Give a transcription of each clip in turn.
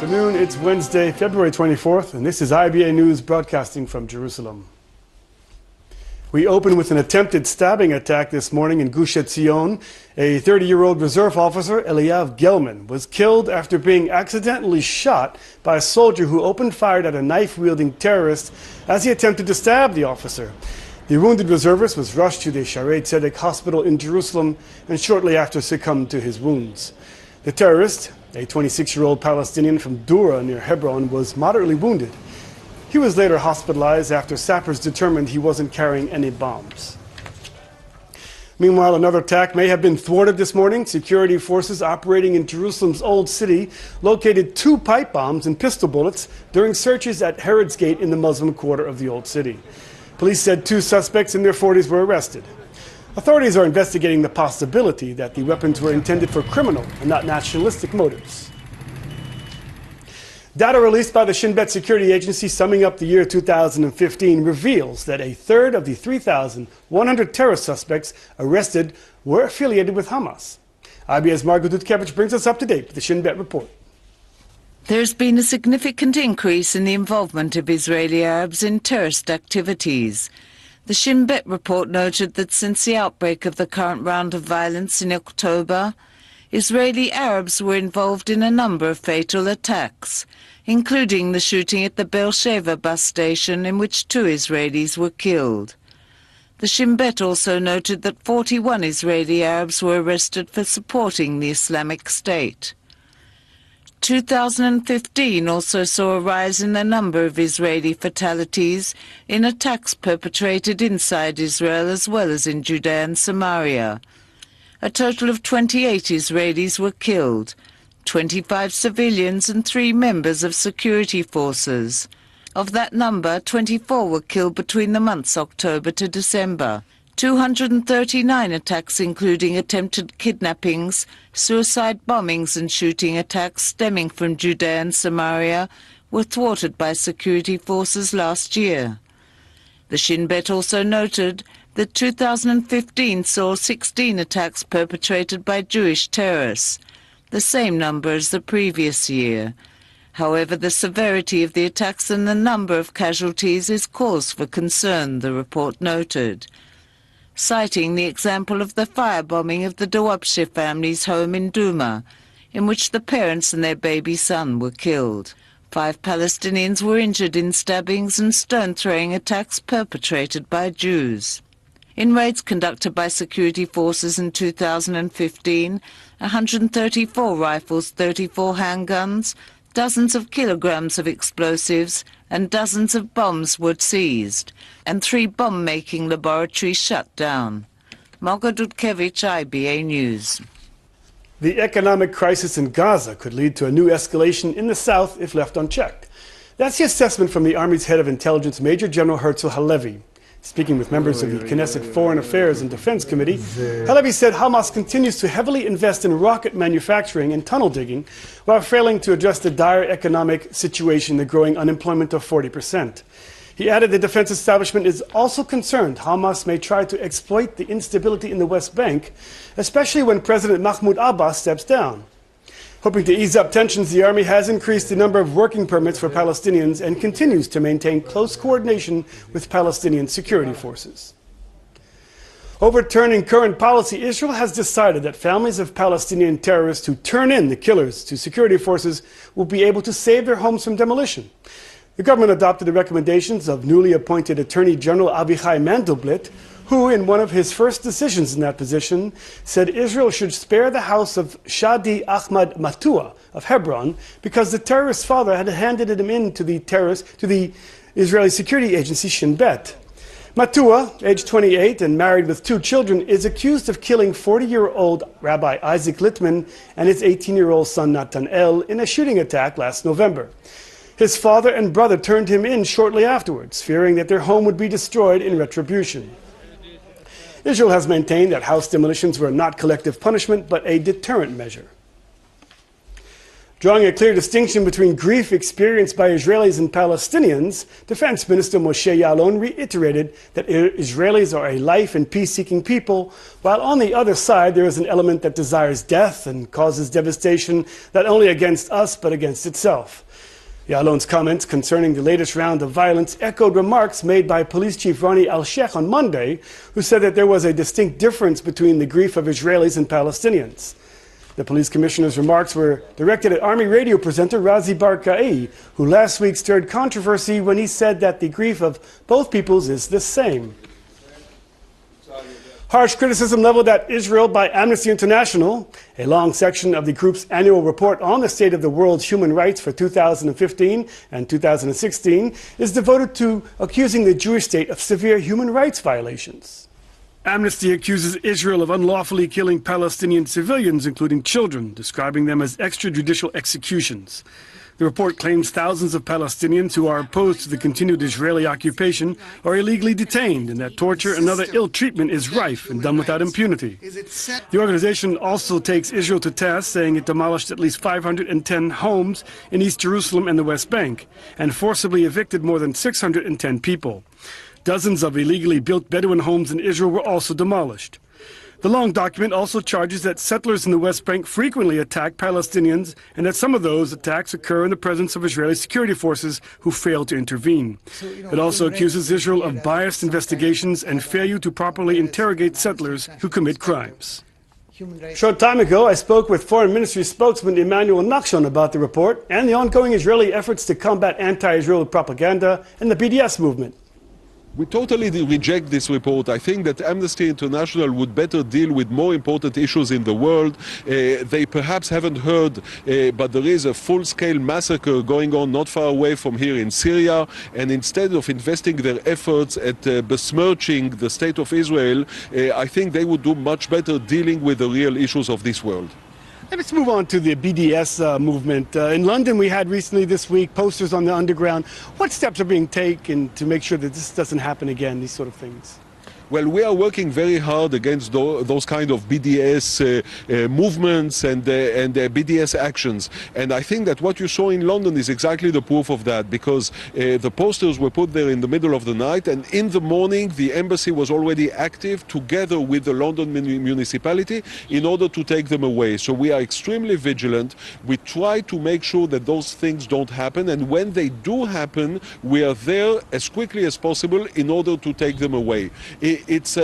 afternoon. It's Wednesday, February 24th, and this is IBA News broadcasting from Jerusalem. We open with an attempted stabbing attack this morning in Gush Etzion. A 30-year-old reserve officer, Eliav Gelman, was killed after being accidentally shot by a soldier who opened fire at a knife-wielding terrorist as he attempted to stab the officer. The wounded reservist was rushed to the Sharei Tzedek hospital in Jerusalem and shortly after succumbed to his wounds. The terrorist, a 26-year-old Palestinian from Dura near Hebron, was moderately wounded. He was later hospitalized after sappers determined he wasn't carrying any bombs. Meanwhile, another attack may have been thwarted this morning. Security forces operating in Jerusalem's Old City located 2 pipe bombs and pistol bullets during searches at Herod's Gate in the Muslim quarter of the Old City. Police said 2 suspects in their 40s were arrested. Authorities are investigating the possibility that the weapons were intended for criminal and not nationalistic motives. Data released by the Shin Bet security agency summing up the year 2015 reveals that a third of the 3,100 terrorist suspects arrested were affiliated with Hamas. IBA's Margot Dudkevich brings us up to date with the Shin Bet report. There's been a significant increase in the involvement of Israeli Arabs in terrorist activities. The Shin Bet report noted that since the outbreak of the current round of violence in October, Israeli Arabs were involved in a number of fatal attacks, including the shooting at the Beersheva bus station in which 2 Israelis were killed. The Shin Bet also noted that 41 Israeli Arabs were arrested for supporting the Islamic State. 2015 also saw a rise in the number of Israeli fatalities in attacks perpetrated inside Israel as well as in Judea and Samaria. A total of 28 Israelis were killed, 25 civilians and 3 members of security forces. Of that number, 24 were killed between the months October to December. 239 attacks, including attempted kidnappings, suicide bombings and shooting attacks stemming from Judea and Samaria, were thwarted by security forces last year. The Shin Bet also noted that 2015 saw 16 attacks perpetrated by Jewish terrorists, the same number as the previous year. However, the severity of the attacks and the number of casualties is cause for concern, the report noted, citing the example of the firebombing of the Dawabsheh family's home in Duma, in which the parents and their baby son were killed. 5 Palestinians were injured in stabbings and stone-throwing attacks perpetrated by Jews. In raids conducted by security forces in 2015, 134 rifles, 34 handguns, dozens of kilograms of explosives and dozens of bombs were seized, and 3 bomb-making laboratories shut down. Margot Dudkevich, IBA News. The economic crisis in Gaza could lead to a new escalation in the south if left unchecked. That's the assessment from the Army's head of intelligence, Major General Herzl Halevi. Speaking with members of the Knesset Foreign Affairs and Defense Committee, Halevi said Hamas continues to heavily invest in rocket manufacturing and tunnel digging while failing to address the dire economic situation, the growing unemployment of 40%. He added the defense establishment is also concerned Hamas may try to exploit the instability in the West Bank, especially when President Mahmoud Abbas steps down. Hoping to ease up tensions, the Army has increased the number of working permits for Palestinians and continues to maintain close coordination with Palestinian security forces. Overturning current policy, Israel has decided that families of Palestinian terrorists who turn in the killers to security forces will be able to save their homes from demolition. The government adopted the recommendations of newly appointed Attorney General Avichai Mandelblit, who, in one of his first decisions in that position, said Israel should spare the house of Shadi Ahmad Matua of Hebron because the terrorist's father had handed him in to the Israeli security agency Shin Bet. Matua, aged 28 and married with 2 children, is accused of killing 40-year-old Rabbi Isaac Littman and his 18-year-old son Natanel in a shooting attack last November. His father and brother turned him in shortly afterwards, fearing that their home would be destroyed in retribution. Israel has maintained that house demolitions were not collective punishment, but a deterrent measure. Drawing a clear distinction between grief experienced by Israelis and Palestinians, Defense Minister Moshe Yaalon reiterated that Israelis are a life and peace-seeking people, while on the other side there is an element that desires death and causes devastation not only against us but against itself. Yaalon's comments concerning the latest round of violence echoed remarks made by Police Chief Ronnie Al-Sheikh on Monday, who said that there was a distinct difference between the grief of Israelis and Palestinians. The police commissioner's remarks were directed at Army radio presenter Razi Barkai, who last week stirred controversy when he said that the grief of both peoples is the same. Harsh criticism leveled at Israel by Amnesty International. A long section of the group's annual report on the state of the world's human rights for 2015 and 2016 is devoted to accusing the Jewish state of severe human rights violations. Amnesty accuses Israel of unlawfully killing Palestinian civilians, including children, describing them as extrajudicial executions. The report claims thousands of Palestinians who are opposed to the continued Israeli occupation are illegally detained, and that torture and other ill treatment is rife and done without impunity. The organization also takes Israel to task, saying it demolished at least 510 homes in East Jerusalem and the West Bank, and forcibly evicted more than 610 people. Dozens of illegally built Bedouin homes in Israel were also demolished. The long document also charges that settlers in the West Bank frequently attack Palestinians and that some of those attacks occur in the presence of Israeli security forces who fail to intervene. It also accuses Israel of biased investigations and failure to properly interrogate settlers who commit crimes. A short time ago, I spoke with Foreign Ministry spokesman Emmanuel Nachshon about the report and the ongoing Israeli efforts to combat anti-Israel propaganda and the BDS movement. We totally reject this report. I think that Amnesty International would better deal with more important issues in the world. They perhaps haven't heard, but there is a full-scale massacre going on not far away from here in Syria. And instead of investing their efforts at besmirching the state of Israel, I think they would do much better dealing with the real issues of this world. Let's move on to the BDS movement. In London, we had recently this week posters on the underground. What steps are being taken to make sure that this doesn't happen again, these sort of things? Well, we are working very hard against those kind of BDS movements and BDS actions. And I think that what you saw in London is exactly the proof of that, because the posters were put there in the middle of the night, and in the morning the embassy was already active together with the London municipality in order to take them away. So we are extremely vigilant. We try to make sure that those things don't happen, and when they do happen, we are there as quickly as possible in order to take them away. It's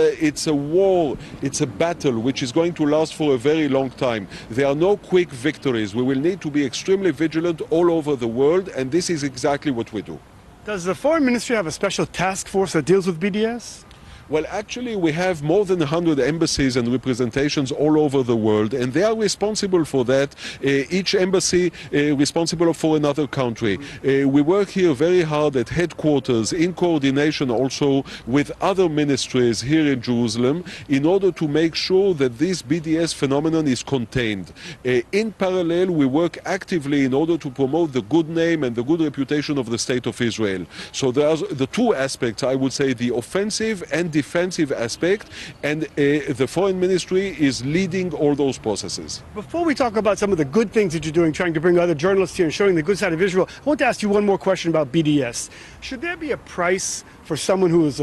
a war, it's a battle which is going to last for a very long time. There are no quick victories. We will need to be extremely vigilant all over the world, and this is exactly what we do. Does the Foreign Ministry have a special task force that deals with BDS? Well, actually, we have more than 100 embassies and representations all over the world, and they are responsible for that. Each embassy responsible for another country. We work here very hard at headquarters in coordination also with other ministries here in Jerusalem in order to make sure that this BDS phenomenon is contained. In parallel, we work actively in order to promote the good name and the good reputation of the State of Israel. So there are the two aspects, I would say, the offensive and defensive aspect, and the Foreign Ministry is leading all those processes. Before we talk about some of the good things that you're doing, trying to bring other journalists here and showing the good side of Israel, I want to ask you one more question about BDS. Should there be a price for someone who is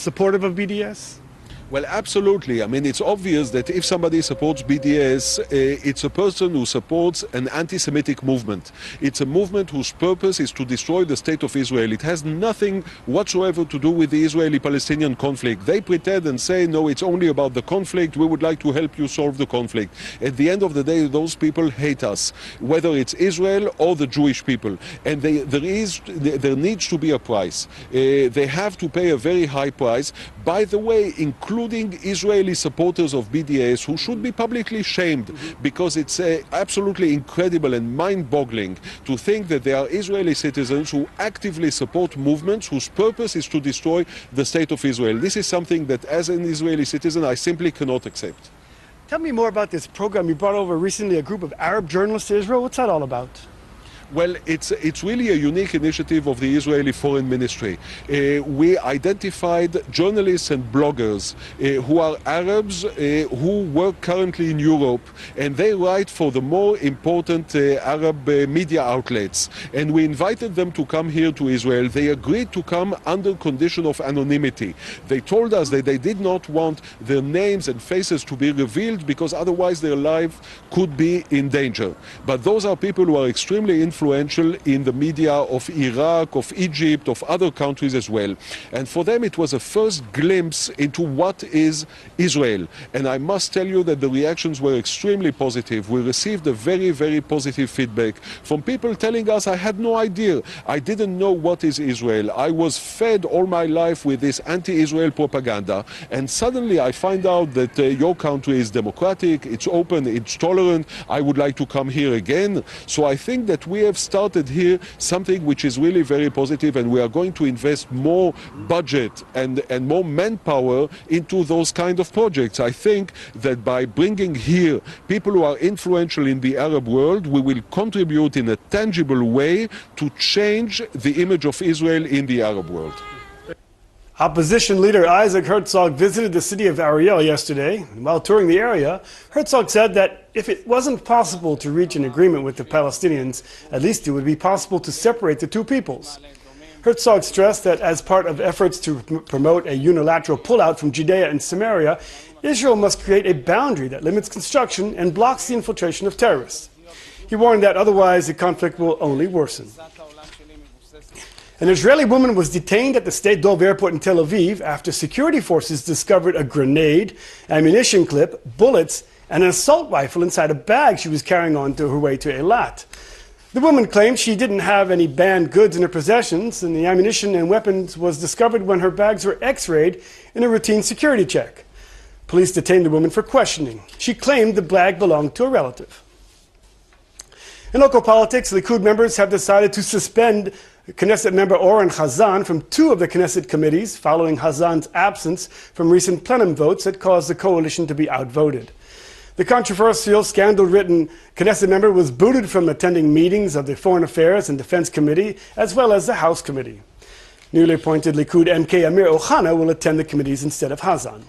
supportive of BDS? Well, absolutely. I mean, it's obvious that if somebody supports BDS, it's a person who supports an anti-Semitic movement. It's a movement whose purpose is to destroy the state of Israel. It has nothing whatsoever to do with the Israeli-Palestinian conflict. They pretend and say, no, it's only about the conflict. We would like to help you solve the conflict. At the end of the day, those people hate us, whether it's Israel or the Jewish people. And there needs to be a price. They have to pay a very high price. By the way, including Israeli supporters of BDS, who should be publicly shamed, because it's absolutely incredible and mind-boggling to think that there are Israeli citizens who actively support movements whose purpose is to destroy the state of Israel. This is something that, as an Israeli citizen, I simply cannot accept. Tell me more about this program. You brought over recently a group of Arab journalists to Israel. What's that all about? Well, it's really a unique initiative of the Israeli Foreign Ministry. We identified journalists and bloggers who are Arabs who work currently in Europe, and they write for the more important Arab media outlets. And we invited them to come here to Israel. They agreed to come under condition of anonymity. They told us that they did not want their names and faces to be revealed because otherwise their life could be in danger. But those are people who are extremely influential in the media of Iraq, of Egypt, of other countries as well. And for them it was a first glimpse into what is Israel. And I must tell you that the reactions were extremely positive. We received a very, very positive feedback from people telling us, I had no idea. I didn't know what is Israel. I was fed all my life with this anti-Israel propaganda. And suddenly I find out that your country is democratic, it's open, it's tolerant. I would like to come here again. So I think that we have started here something which is really very positive, and we are going to invest more budget and more manpower into those kind of projects. I think that by bringing here people who are influential in the Arab world, we will contribute in a tangible way to change the image of Israel in the Arab world. Opposition leader Isaac Herzog visited the city of Ariel yesterday. While touring the area, Herzog said that if it wasn't possible to reach an agreement with the Palestinians, at least it would be possible to separate the two peoples. Herzog stressed that as part of efforts to promote a unilateral pullout from Judea and Samaria, Israel must create a boundary that limits construction and blocks the infiltration of terrorists. He warned that otherwise the conflict will only worsen. An Israeli woman was detained at the State Dov airport in Tel Aviv after security forces discovered a grenade, ammunition clip, bullets, and an assault rifle inside a bag she was carrying on to her way to Eilat. The woman claimed she didn't have any banned goods in her possessions, and the ammunition and weapons was discovered when her bags were x-rayed in a routine security check. Police detained the woman for questioning. She claimed the bag belonged to a relative. In local politics, Likud members have decided to suspend Knesset member Oren Hazan from two of the Knesset committees following Hazan's absence from recent plenum votes that caused the coalition to be outvoted. The controversial, scandal-ridden Knesset member was booted from attending meetings of the Foreign Affairs and Defense Committee as well as the House Committee. Newly appointed Likud MK Amir Ohana will attend the committees instead of Hazan.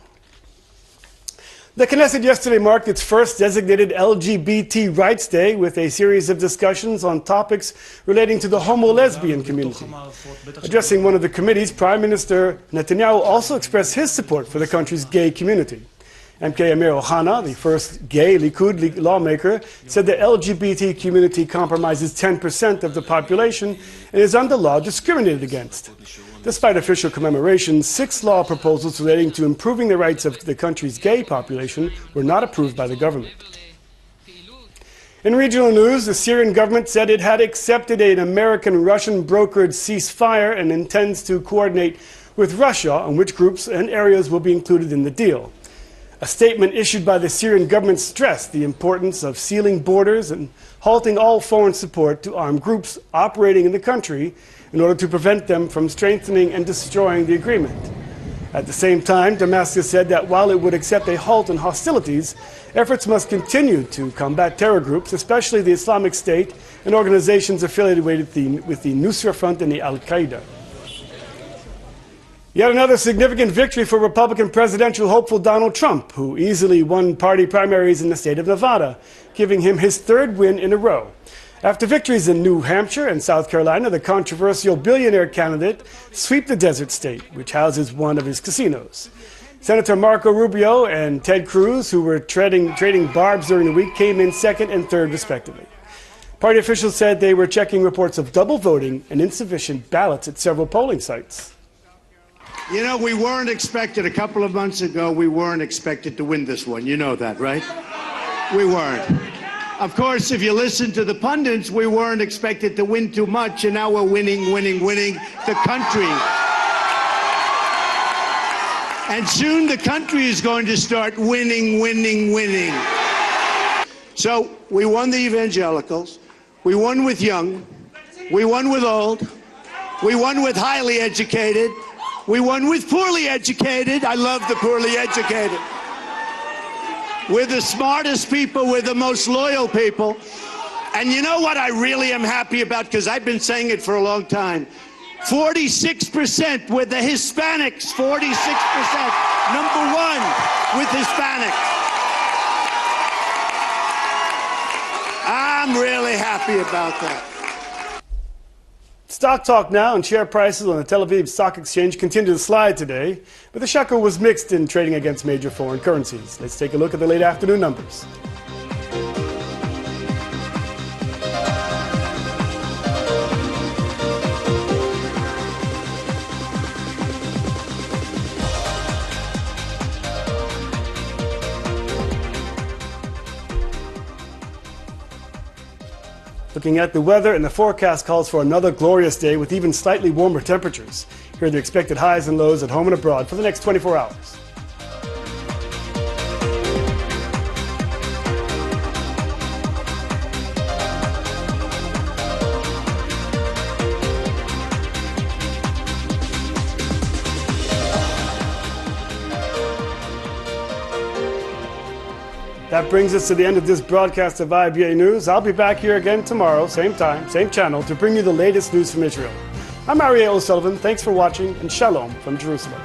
The Knesset yesterday marked its first designated LGBT Rights Day with a series of discussions on topics relating to the homo-lesbian community. Addressing one of the committees, Prime Minister Netanyahu also expressed his support for the country's gay community. MK Amir Ohana, the first gay Likud lawmaker, said the LGBT community compromises 10% of the population and is under law discriminated against. Despite official commemorations, 6 law proposals relating to improving the rights of the country's gay population were not approved by the government. In regional news, the Syrian government said it had accepted an American-Russian brokered ceasefire and intends to coordinate with Russia on which groups and areas will be included in the deal. A statement issued by the Syrian government stressed the importance of sealing borders and halting all foreign support to armed groups operating in the country in order to prevent them from strengthening and destroying the agreement. At the same time, Damascus said that while it would accept a halt in hostilities, efforts must continue to combat terror groups, especially the Islamic State and organizations affiliated with the Nusra Front and the Al-Qaeda. Yet another significant victory for Republican presidential hopeful Donald Trump, who easily won party primaries in the state of Nevada, giving him his 3rd win in a row. After victories in New Hampshire and South Carolina, the controversial billionaire candidate swept the desert state, which houses one of his casinos. Senator Marco Rubio and Ted Cruz, who were trading barbs during the week, came in 2nd and 3rd respectively. Party officials said they were checking reports of double voting and insufficient ballots at several polling sites. You know, we weren't expected, a couple of months ago, we weren't expected to win this one. You know that, right? We weren't. Of course, if you listen to the pundits, we weren't expected to win too much, and now we're winning the country. And soon the country is going to start winning. So we won the evangelicals, we won with young, we won with old, we won with highly educated, we won with poorly educated. I love the poorly educated. We're the smartest people, we're the most loyal people, And you know what I really am happy about? Because I've been saying it for a long time. 46% with the Hispanics. 46%. Number one with Hispanics. I'm really happy about that. Stock talk now, and share prices on the Tel Aviv Stock Exchange continue to slide today, but the shekel was mixed in trading against major foreign currencies. Let's take a look at the late afternoon numbers. Looking at the weather, and the forecast calls for another glorious day with even slightly warmer temperatures. Here are the expected highs and lows at home and abroad for the next 24 hours. That brings us to the end of this broadcast of IBA News. I'll be back here again tomorrow, same time, same channel, to bring you the latest news from Israel. I'm Ariel O'Sullivan. Thanks for watching, and shalom from Jerusalem.